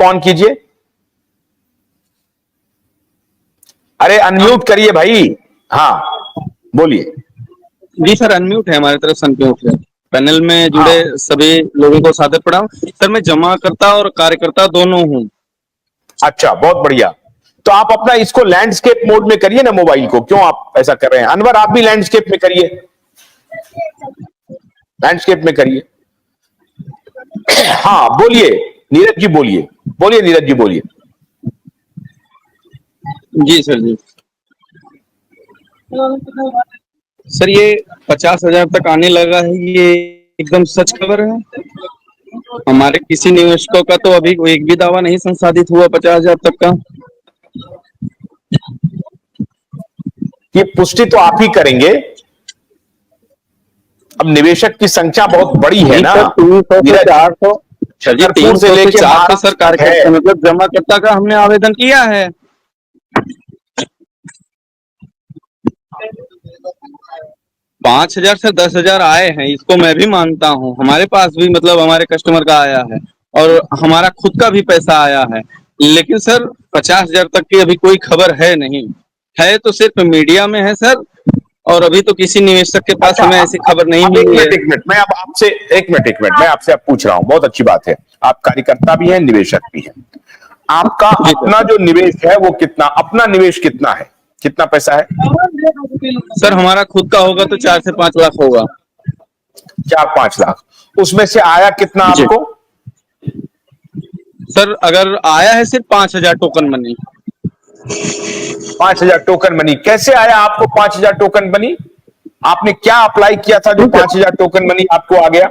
On कीजिए। अरे unmute करिए भाई। हाँ बोलिए। जी सर, अनम्यूट है, हमारी तरफ से अनम्यूट है। पैनल में जुड़े हाँ सभी लोगों को सादर प्रणाम। सर मैं जमाकर्ता और कार्यकर्ता दोनों हूँ। अच्छा, बहुत बढ़िया। तो आप अपना इसको लैंडस्केप मोड में करिए ना मोबाइल को, क्यों आप ऐसा कर रहे हैं? अनवर आप भी लैंडस्केप में करिए, लैंडस्केप में करिए। हाँ बोलिए नीरज जी, बोलिए बोलिए नीरज जी बोलिए। जी सर जी। सर ये 50,000 तक आने लगा है, ये एकदम सच खबर है? हमारे किसी निवेशकों का तो अभी एक भी दावा नहीं संसाधित हुआ 50,000 तक का। ये पुष्टि तो आप ही करेंगे। अब निवेशक की संख्या बहुत बड़ी है ना सर 300 से नीरज, 400। सर जी छतरपुर 300 से लेके 400 सर महाराष्ट्र तक है। कार्यकर्ता मतलब जमाकर्ता का हमने आवेदन किया है। 5,000 से 10,000 आए हैं, इसको मैं भी मानता हूँ। हमारे पास भी मतलब हमारे कस्टमर का आया है और हमारा खुद का भी पैसा आया है। लेकिन सर 50,000 तक की अभी कोई खबर है नहीं, है तो सिर्फ मीडिया में है सर। और अभी तो किसी निवेशक के पास अच्छा हमें ऐसी खबर नहीं अब मिली है। एक मिनट मैं अब आपसे मैं आपसे अब पूछ रहा हूं, बहुत अच्छी बात है। आप कार्यकर्ता भी हैं, निवेशक भी हैं। आपका जी अपना जो निवेश है वो कितना, अपना निवेश कितना है, कितना पैसा है? सर हमारा खुद का होगा तो 4 से 5 लाख होगा। 4-5 लाख। उसमें से आया कितना जी आपको? सर अगर आया है सिर्फ 5,000 टोकन मनी। 5,000 token money. कैसे आया आपको 5,000 टोकन मनी? आपने क्या अप्लाई किया था जो 5,000 टोकन मनी आपको आ गया?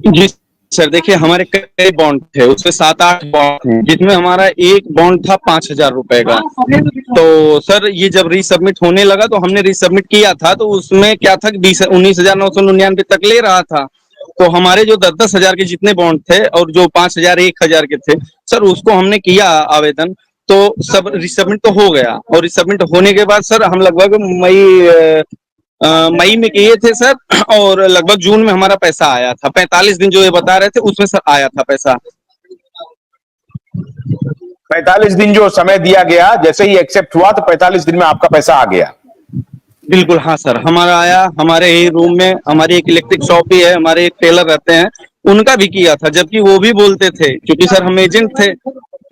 जी सर देखिए, हमारे कई बॉन्ड थे, उसमें 7-8 बॉन्ड थे, जिसमें हमारा एक बॉन्ड था 5,000 रुपए का। तो सर ये जब रीसबमिट होने लगा तो हमने रीसबमिट किया था, तो उसमें क्या था कि 19,999 तक ले रहा था। तो हमारे जो 10-10 हजार के जितने बॉन्ड थे और जो 5,000 1,000 के थे सर, उसको हमने किया आवेदन। तो सब रिसबमिट तो हो गया, और रिसबमिट होने के बाद सर हम लगभग मई में किए थे सर, और लगभग जून में हमारा पैसा आया था। 45 दिन जो ये बता रहे थे उसमें सर आया था पैसा। 45 दिन जो समय दिया गया, जैसे ही एक्सेप्ट हुआ तो 45 दिन में आपका पैसा आ गया। बिल्कुल हाँ सर, हमारा आया। हमारे ही रूम में हमारी एक इलेक्ट्रिक शॉप भी है, हमारे एक टेलर रहते हैं, उनका भी किया था। जबकि वो भी बोलते थे, क्योंकि सर हम एजेंट थे,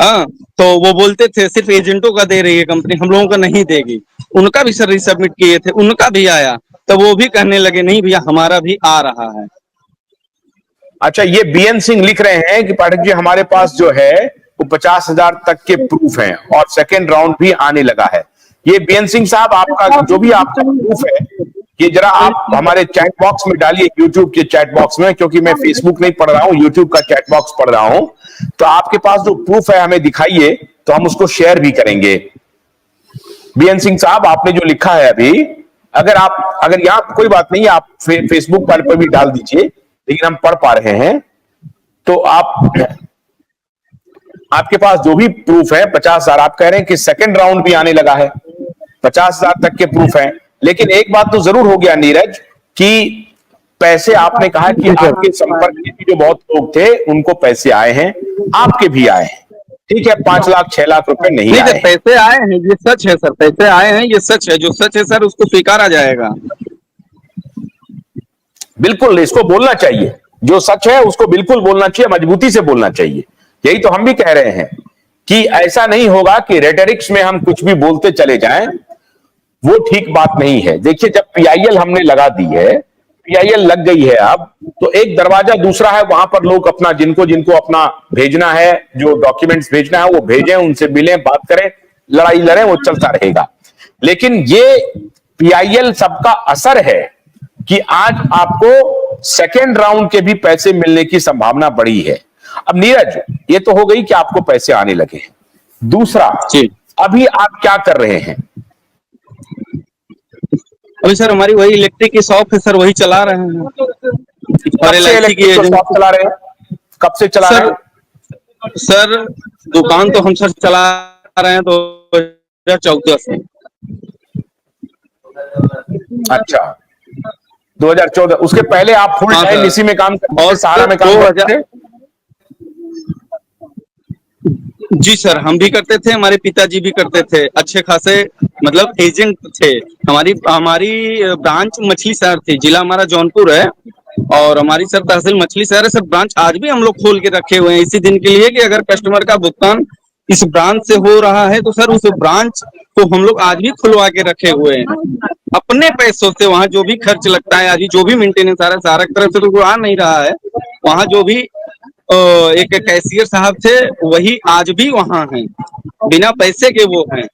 हाँ, तो वो बोलते थे सिर्फ एजेंटों का दे रही है कंपनी, हम लोगों का नहीं देगी। उनका भी सर रिसबमिट किए थे, उनका भी आया। तो वो भी कहने लगे नहीं भैया हमारा भी आ रहा है। अच्छा, ये बीएन सिंह लिख रहे हैं कि पाठक जी हमारे पास जो है वो 50,000 तक के प्रूफ हैं और सेकेंड राउंड भी आने लगा है। ये बीएन सिंह साहब, आपका जो भी आपका प्रूफ है, ये जरा आप हमारे चैट बॉक्स में डालिए, यूट्यूब के चैट बॉक्स में, क्योंकि मैं फेसबुक नहीं पढ़ रहा हूं, यूट्यूब का चैट बॉक्स पढ़ रहा हूं। तो आपके पास जो प्रूफ है हमें दिखाइए, तो हम उसको शेयर भी करेंगे। बीएन सिंह साहब, आपने जो लिखा है अभी, अगर यहाँ कोई बात नहीं, आप फेसबुक पर भी डाल दीजिए, लेकिन हम पढ़ पा रहे हैं। तो आपके पास जो भी प्रूफ है, 50,000 आप कह रहे हैं कि सेकंड राउंड भी आने लगा है, 50,000 तक के प्रूफ हैं। लेकिन एक बात तो जरूर हो गया नीरज, कि पैसे आपने कहा कि आपके संपर्क में भी जो बहुत लोग थे उनको पैसे आए हैं, आपके भी आए हैं। ठीक है, 5 लाख 6 लाख रुपए नहीं नहीं आए सर, हैं। पैसे आए हैं, ये सच है सर, पैसे आए हैं, ये सच है। जो सच है सर उसको स्वीकारा जाएगा। बिल्कुल, इसको बोलना चाहिए, जो सच है उसको बिल्कुल बोलना चाहिए, मजबूती से बोलना चाहिए। यही तो हम भी कह रहे हैं कि ऐसा नहीं होगा कि रेटरिक्स में हम कुछ भी बोलते चले जाएं, वो ठीक बात नहीं है। देखिए, जब पीआईएल हमने लगा दी है, पीआईएल लग गई है अब, तो एक दरवाजा दूसरा है, वहां पर लोग अपना जिनको जिनको अपना भेजना है, जो डॉक्यूमेंट्स भेजना है वो भेजें, उनसे मिलें, बात करें, लड़ाई लड़ें, वो चलता रहेगा। लेकिन ये पीआईएल सबका असर है कि आज आपको सेकेंड राउंड के भी पैसे मिलने की संभावना बढ़ी है। अब नीरज, ये तो हो गई कि आपको पैसे आने लगे हैं। दूसरा, जी अभी आप क्या कर रहे हैं? अभी सर हमारी वही इलेक्ट्रिक की शॉप है सर, वही चला रहे हैं। कब और से एलआईसी की इलेक्ट्रिक को शॉप एजेंसी। चला रहे हैं? कब से चला रहे सर हैं? सर दुकान तो हम सर चला रहे हैं 2014 से। अच्छा, 2014। उसके पहले आप फुल हाँ टाइम सर, इसी में काम करते थे, और सहारा सर में काम करते थे? जी सर, हम भी करते थे, हमारे पिताजी भी करते थे, अच्छे खासे मतलब एजेंट थे। हमारी हमारी ब्रांच मछली शहर थी, जिला हमारा जौनपुर है और हमारी सर तहसील मछली शहर है। सर ब्रांच आज भी हम लोग खोल के रखे हुए हैं इसी दिन के लिए कि अगर कस्टमर का भुगतान इस ब्रांच से हो रहा है तो सर उस ब्रांच को हम लोग आज भी खुलवा के रखे हुए हैं अपने पैसों से। वहाँ जो भी खर्च लगता है, आज भी जो भी मेंटेनेंस आ रहा है सारा की तरफ से तो आ नहीं रहा है। वहाँ जो भी एक कैशियर साहब थे वही आज भी वहाँ हैं, बिना पैसे के वो हैं।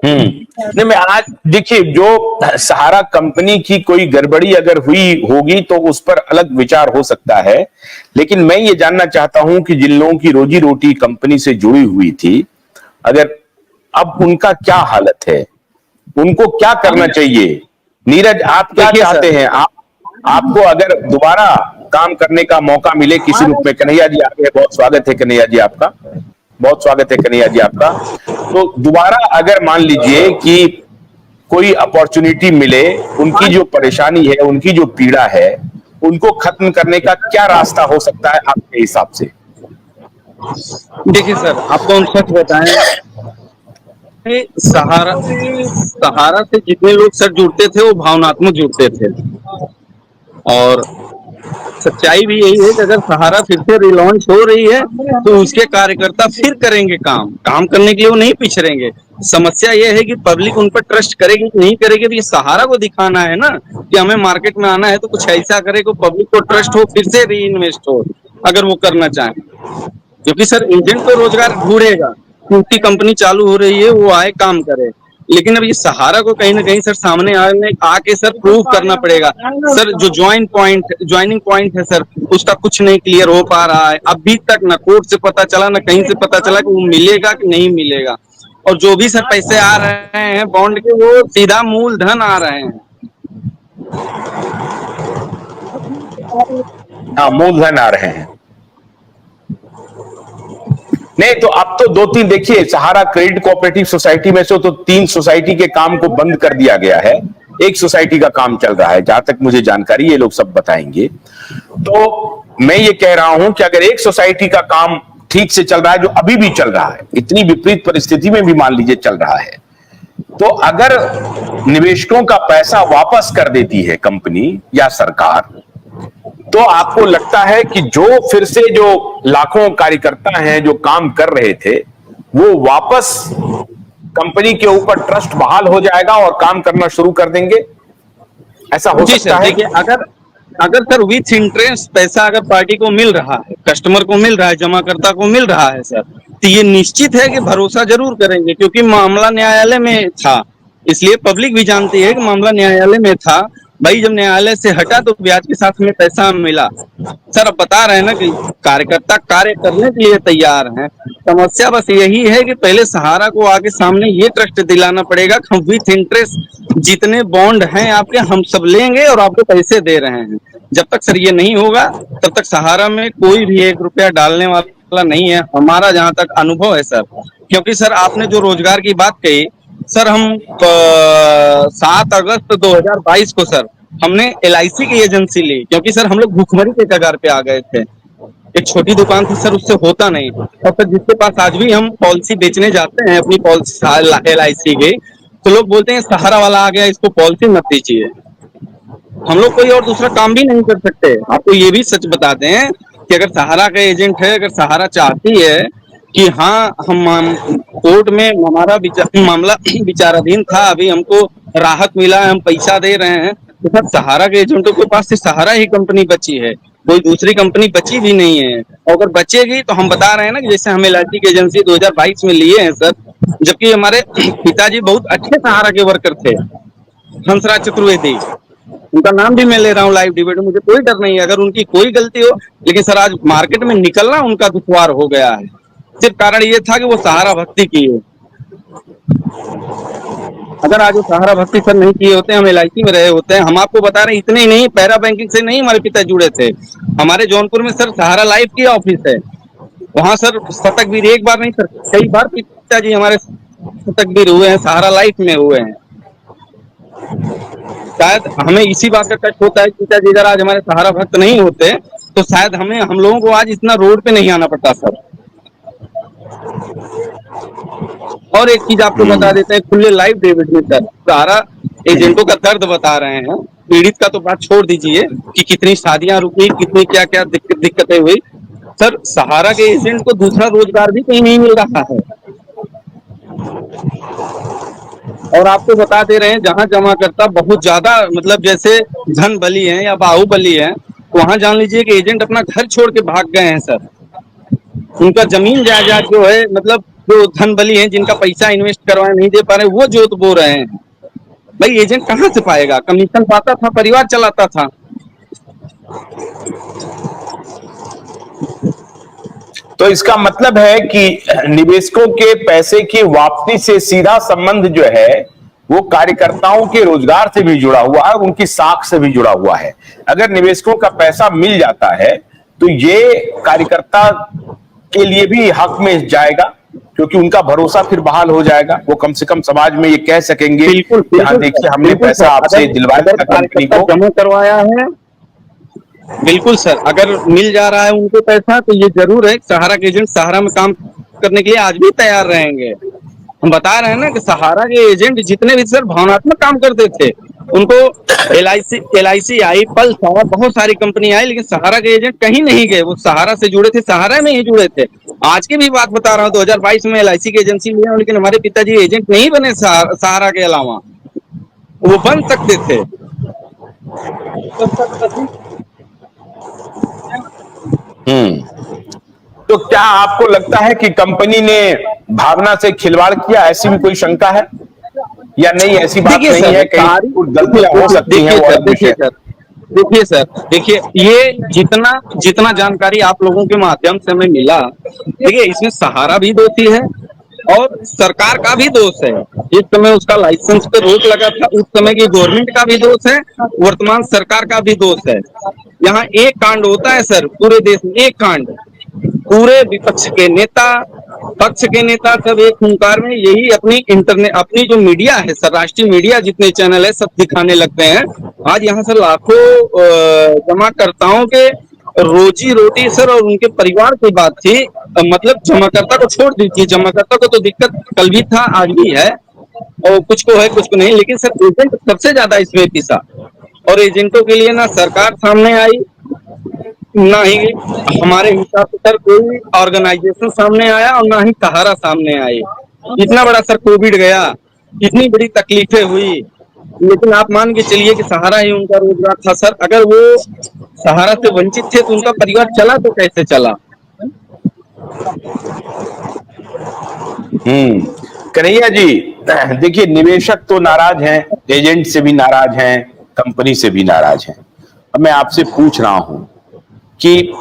नहीं, मैं आज देखिए, जो सहारा कंपनी की कोई गड़बड़ी अगर हुई होगी तो उस पर अलग विचार हो सकता है, लेकिन मैं ये जानना चाहता हूं कि जिन लोगों की रोजी रोटी कंपनी से जुड़ी हुई थी, अगर अब उनका क्या हालत है, उनको क्या करना चाहिए? नीरज, आप क्या देखिए चाहते सर, हैं? आपको अगर दोबारा काम करने का मौका मिले किसी रूप में, कन्हैया जी आ गए, बहुत स्वागत है कन्हैया जी आपका, बहुत स्वागत है कन्हैया जी आपका। तो दोबारा अगर मान लीजिए कि कोई अपॉर्चुनिटी मिले, उनकी जो परेशानी है, उनकी जो पीड़ा है, उनको खत्म करने का क्या रास्ता हो सकता है आपके हिसाब से? देखिए सर, आपको हम सच बताएं, सहारा सहारा से जितने लोग सर जुड़ते थे वो भावनात्मक जुड़ते थे और सच्चाई भी यही है कि अगर सहारा फिर से रिलॉन्च हो रही है तो उसके कार्यकर्ता फिर करेंगे काम काम करने के लिए वो नहीं पिछड़ेंगे। समस्या ये है कि पब्लिक उन पर ट्रस्ट करेगी कि नहीं करेगी, तो ये सहारा को दिखाना है ना कि हमें मार्केट में आना है तो कुछ ऐसा करे कि पब्लिक को ट्रस्ट हो, फिर से री इन्वेस्ट हो अगर वो करना चाहें। क्योंकि सर एजेंट तो रोजगार ढूंढेगा, उनकी कंपनी चालू हो रही है, वो आए काम करे, लेकिन अब ये सहारा को कहीं ना कहीं सर सामने आके सर प्रूव करना पड़ेगा। सर जो ज्वाइनिंग पॉइंट है सर, उसका कुछ नहीं क्लियर हो पा रहा है अभी तक, ना कोर्ट से पता चला ना कहीं से पता चला कि वो मिलेगा कि नहीं मिलेगा। और जो भी सर पैसे आ रहे हैं बॉन्ड के वो सीधा मूलधन आ रहे हैं। हाँ, मूलधन आ रहे हैं। नहीं तो अब तो दो तीन, देखिए, सहारा क्रेडिट कोऑपरेटिव सोसाइटी में से तो 3 सोसाइटी के काम को बंद कर दिया गया है, एक सोसाइटी का काम चल रहा है, जहां तक मुझे जानकारी, ये लोग सब बताएंगे। तो मैं ये कह रहा हूं कि अगर एक सोसाइटी का काम ठीक से चल रहा है, जो अभी भी चल रहा है, इतनी विपरीत परिस्थिति में भी मान लीजिए चल रहा है, तो अगर निवेशकों का पैसा वापस कर देती है कंपनी या सरकार, तो आपको लगता है कि जो फिर से जो लाखों कार्यकर्ता हैं जो काम कर रहे थे, वो वापस कंपनी के ऊपर ट्रस्ट बहाल हो जाएगा और काम करना शुरू कर देंगे? ऐसा हो जी सकता सर, है? देखिए अगर अगर सर विथ इंटरेस्ट पैसा अगर पार्टी को मिल रहा है, कस्टमर को मिल रहा है, जमाकर्ता को मिल रहा है सर, तो ये निश्चित है कि भरोसा जरूर करेंगे, क्योंकि मामला न्यायालय में था, इसलिए पब्लिक भी जानती है कि मामला न्यायालय में था। भाई जब न्यायालय से हटा तो ब्याज के साथ में पैसा मिला। सर अब बता रहे हैं ना कि कार्यकर्ता कार्य करने के लिए तैयार हैं। समस्या बस यही है कि पहले सहारा को आगे सामने ये ट्रस्ट दिलाना पड़ेगा कि हम विथ इंटरेस्ट जितने बॉन्ड हैं आपके हम सब लेंगे और आपको पैसे दे रहे हैं। जब तक सर ये नहीं होगा तब तक सहारा में कोई भी 1 रुपया डालने वाला नहीं है, हमारा जहां तक अनुभव है सर। क्योंकि सर आपने जो रोजगार की बात कही, सर हम 7 अगस्त 2022 को सर हमने LIC की एजेंसी ली, क्योंकि सर हम लोग भूखमरी के कगार पे आ गए थे। एक छोटी दुकान थी सर, उससे होता नहीं। और सर जिसके पास आज भी हम पॉलिसी बेचने जाते हैं अपनी पॉलिसी LIC की, तो लोग बोलते हैं सहारा वाला आ गया, इसको पॉलिसी मत दीजिए। हम लोग कोई और दूसरा काम भी नहीं कर सकते। आपको ये भी सच बताते हैं कि अगर सहारा का एजेंट है, अगर सहारा चाहती है कि हाँ हम कोर्ट में हमारा मामला विचाराधीन था, अभी हमको राहत मिला है, हम पैसा दे रहे हैं, तो सर सहारा के एजेंटों के पास सिर्फ सहारा ही कंपनी बची है, कोई दूसरी कंपनी बची भी नहीं है। और अगर बचेगी तो हम बता रहे हैं ना कि जैसे हम LIC की एजेंसी 2022 में लिए हैं सर, जबकि हमारे पिताजी बहुत अच्छे सहारा के वर्कर थे, हंसराज चतुर्वेदी, उनका नाम भी मैं ले रहा हूँ लाइव डिबेट में, मुझे कोई डर नहीं है अगर उनकी कोई गलती हो। लेकिन सर आज मार्केट में निकलना उनका दुश्वार हो गया है, सिर्फ कारण ये था कि वो सहारा भक्ति किए। अगर आज वो सहारा भक्ति सर नहीं किए होते, हम LIC में रहे होते हैं। हम आपको बता रहे हैं, इतने ही नहीं, पैरा बैंकिंग से नहीं हमारे पिता जुड़े थे। हमारे जौनपुर में सर सहारा लाइफ की ऑफिस है, वहाँ सर शतकवीर एक बार नहीं सर कई बार पिताजी हमारे शतकवीर हुए हैं, सहारा लाइफ में हुए हैं। शायद हमें इसी बात का कष्ट होता है कि पिताजी अगर आज हमारे सहारा भक्त नहीं होते तो शायद हम लोगों को आज इतना रोड पे नहीं आना पड़ता सर। और एक चीज आपको बता देते हैं खुले लाइव डेविड में सर, सारा एजेंटों का दर्द बता रहे हैं। पीड़ित का तो बात छोड़ दीजिए कि कितनी शादियां रुकी, कितनी क्या क्या दिक्कतें हुई। सर सहारा के एजेंट को दूसरा रोजगार भी कहीं नहीं मिल रहा है। और आपको बता दे रहे हैं जहां जमा करता बहुत ज्यादा मतलब जैसे धन बली है या बाहुबली है, वहां जान लीजिए कि एजेंट अपना घर छोड़ के भाग गए हैं सर। उनका जमीन जायदाद जो है मतलब जो धन बली है जिनका पैसा इन्वेस्ट करवाए नहीं दे पा रहे वो जोत बो रहे हैं। भाई एजेंट कहाँ से पाएगा? कमीशन पाता था, परिवार चलाता था। तो इसका मतलब है कि निवेशकों के पैसे की वापसी से सीधा संबंध जो है वो कार्यकर्ताओं के रोजगार से भी जुड़ा हुआ है, उनकी साख से भी जुड़ा हुआ है। अगर निवेशकों का पैसा मिल जाता है तो ये कार्यकर्ता के लिए भी हक में जाएगा, क्योंकि उनका भरोसा फिर बहाल हो जाएगा। वो कम से कम समाज में ये कह सकेंगे कि हाँ देखिए हमने पैसा आपसे दिलवाया था कंपनी को, जमा करवाया है। बिल्कुल सर, अगर मिल जा रहा है उनको पैसा तो ये जरूर है सहारा के एजेंट सहारा में काम करने के लिए आज भी तैयार रहेंगे। हम बता रहे हैं ना कि सहारा के एजेंट जितने भी सर भावनात्मक काम करते थे उनको LIC आई, पल्स आया, बहुत सारी कंपनी आई, लेकिन सहारा के एजेंट कहीं नहीं गए। वो सहारा से जुड़े थे, सहारा में ही जुड़े थे। आज की भी बात बता रहा हूँ, 2022 में LIC की एजेंसी लिया, लेकिन हमारे पिताजी एजेंट नहीं बने सहारा के अलावा, वो बन सकते थे। तो क्या आपको लगता है कि कंपनी ने भावना से खिलवाड़ किया? ऐसी भी कोई शंका है या नहीं? ऐसी बात नहीं है, कहीं कुछ गलतियां हो सकती हैं, वो अलग विषय है। देखिए सर, देखिए ये जितना जानकारी आप लोगों के माध्यम से हमें मिला, देखिए इसमें सहारा भी दोषी है और सरकार का भी दोष है। जिस समय उसका लाइसेंस पे रोक लगा था उस समय की गवर्नमेंट का भी दोष है, वर्तमान सरकार का भी दोष है। यहाँ एक कांड होता है सर पूरे देश में, एक कांड, पूरे विपक्ष के नेता पक्ष के नेता सब एक हुंकार में यही अपनी जो मीडिया है सर, राष्ट्रीय मीडिया जितने चैनल है सब दिखाने लगते हैं। आज यहाँ से लाखों जमाकर्ताओं के रोजी रोटी सर और उनके परिवार की बात थी। मतलब जमाकर्ता को छोड़ दीजिए, जमाकर्ता को तो दिक्कत कल भी था आज भी है, और कुछ को है कुछ को नहीं, लेकिन सर एजेंट सबसे ज्यादा इसमें पिसा। और एजेंटों के लिए ना सरकार सामने आई, ना ही हमारे हिसाब से सर कोई ऑर्गेनाइजेशन सामने आया, और ना ही सहारा सामने आई। इतना बड़ा सर कोविड गया, इतनी बड़ी तकलीफें हुई, लेकिन आप मान के चलिए कि सहारा ही उनका रोजगार था सर। अगर वो सहारा से वंचित थे तो उनका परिवार चला तो कैसे चला? कन्हैया जी, देखिए निवेशक तो नाराज हैं, एजेंट से भी नाराज हैं, कंपनी से भी नाराज हैं। अब मैं आपसे पूछ रहा हूं कि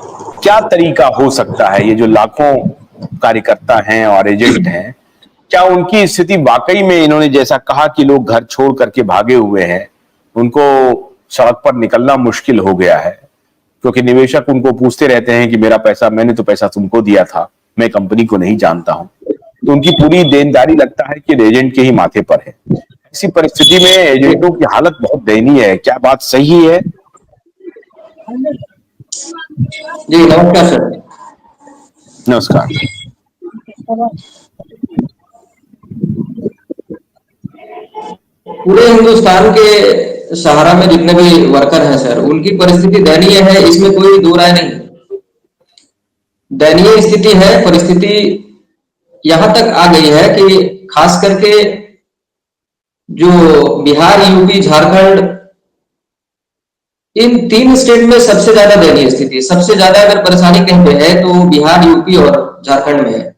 क्या तरीका हो सकता है, ये जो लाखों कार्यकर्ता हैं और एजेंट हैं, क्या उनकी स्थिति वाकई में इन्होंने जैसा कहा कि लोग घर छोड़ करके भागे हुए हैं, उनको सड़क पर निकलना मुश्किल हो गया है? क्योंकि निवेशक उनको पूछते रहते हैं कि मेरा पैसा, मैंने तो पैसा तुमको दिया था, मैं कंपनी को नहीं जानता हूं। तो उनकी पूरी देनदारी लगता है कि एजेंट के ही माथे पर है। ऐसी परिस्थिति में एजेंटों की हालत बहुत दयनीय है। क्या बात सही है? जी नमस्कार सर। नमस्कार। पूरे हिंदुस्तान के सहारा में जितने भी वर्कर हैं सर, उनकी परिस्थिति दयनीय है, इसमें कोई दो राय नहीं। दयनीय स्थिति है। परिस्थिति यहां तक आ गई है कि खास करके जो बिहार, यूपी, झारखंड, इन तीन स्टेट में सबसे ज्यादा दयनीय स्थिति है। सबसे ज्यादा अगर परेशानी कहीं पे है तो बिहार, यूपी और झारखंड में है।